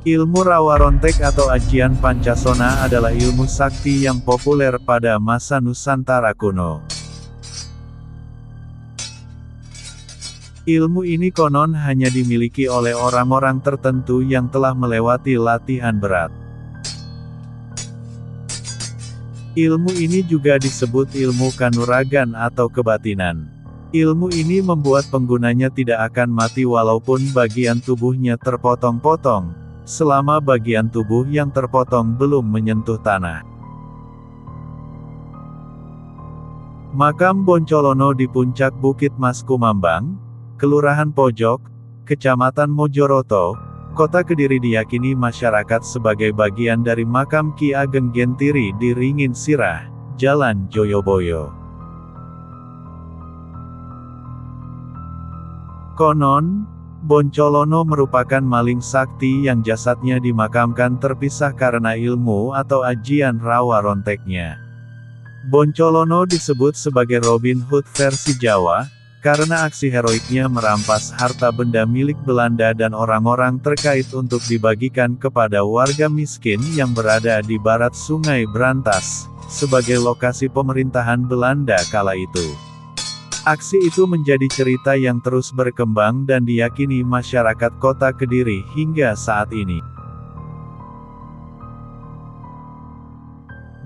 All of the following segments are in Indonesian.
Ilmu rawa rontek atau ajian Pancasona adalah ilmu sakti yang populer pada masa Nusantara kuno. Ilmu ini konon hanya dimiliki oleh orang-orang tertentu yang telah melewati latihan berat. Ilmu ini juga disebut ilmu kanuragan atau kebatinan. Ilmu ini membuat penggunanya tidak akan mati walaupun bagian tubuhnya terpotong-potong, selama bagian tubuh yang terpotong belum menyentuh tanah. Makam Boncolono di puncak Bukit Mas Kumambang, Kelurahan Pojok, Kecamatan Mojoroto, Kota Kediri diyakini masyarakat sebagai bagian dari makam Ki Ageng Gentiri di Ringin Sirah, Jalan Joyoboyo. Konon, Boncolono merupakan maling sakti yang jasadnya dimakamkan terpisah karena ilmu atau ajian rawa ronteknya. Boncolono disebut sebagai Robin Hood versi Jawa, karena aksi heroiknya merampas harta benda milik Belanda dan orang-orang terkait untuk dibagikan kepada warga miskin yang berada di barat Sungai Brantas, sebagai lokasi pemerintahan Belanda kala itu. Aksi itu menjadi cerita yang terus berkembang dan diyakini masyarakat Kota Kediri hingga saat ini.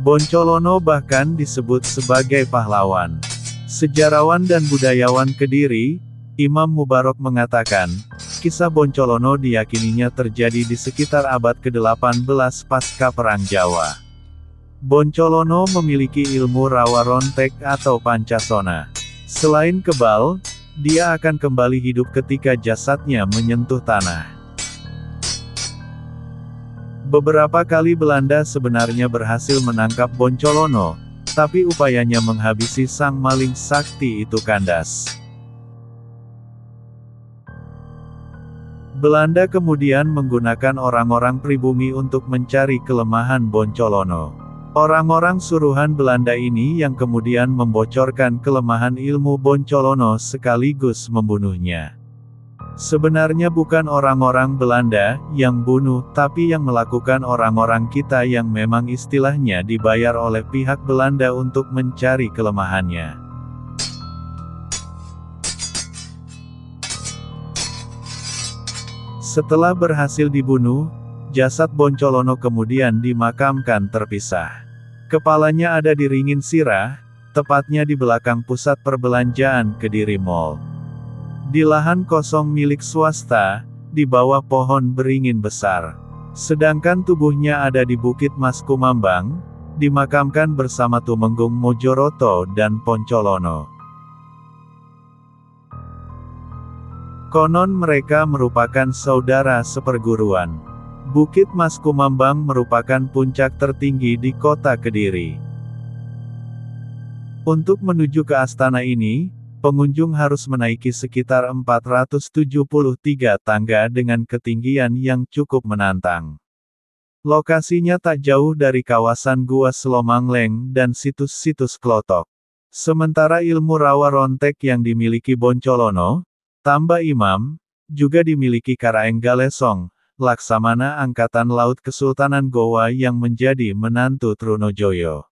Boncolono bahkan disebut sebagai pahlawan. Sejarawan dan budayawan Kediri, Imam Mubarok mengatakan, kisah Boncolono diyakininya terjadi di sekitar abad ke-18 pasca Perang Jawa. Boncolono memiliki ilmu rawa rontek atau Pancasona. Selain kebal, dia akan kembali hidup ketika jasadnya menyentuh tanah. Beberapa kali Belanda sebenarnya berhasil menangkap Boncolono, tapi upayanya menghabisi sang maling sakti itu kandas. Belanda kemudian menggunakan orang-orang pribumi untuk mencari kelemahan Boncolono. Orang-orang suruhan Belanda ini yang kemudian membocorkan kelemahan ilmu Boncolono sekaligus membunuhnya. Sebenarnya bukan orang-orang Belanda yang bunuh, tapi yang melakukan orang-orang kita yang memang istilahnya dibayar oleh pihak Belanda untuk mencari kelemahannya. Setelah berhasil dibunuh, jasad Boncolono kemudian dimakamkan terpisah. Kepalanya ada di Ringin Sirah, tepatnya di belakang pusat perbelanjaan Kediri Mall. Di lahan kosong milik swasta, di bawah pohon beringin besar. Sedangkan tubuhnya ada di Bukit Mas Kumambang, dimakamkan bersama Tumenggung Mojoroto dan Poncolono. Konon mereka merupakan saudara seperguruan. Bukit Mas Kumambang merupakan puncak tertinggi di Kota Kediri. Untuk menuju ke astana ini, pengunjung harus menaiki sekitar 473 tangga dengan ketinggian yang cukup menantang. Lokasinya tak jauh dari kawasan Gua Selomangleng dan situs-situs Klotok. Sementara ilmu rawa rontek yang dimiliki Boncolono, tambah Imam, juga dimiliki Karaeng Galesong, Laksamana Angkatan Laut Kesultanan Gowa yang menjadi menantu Trunojoyo.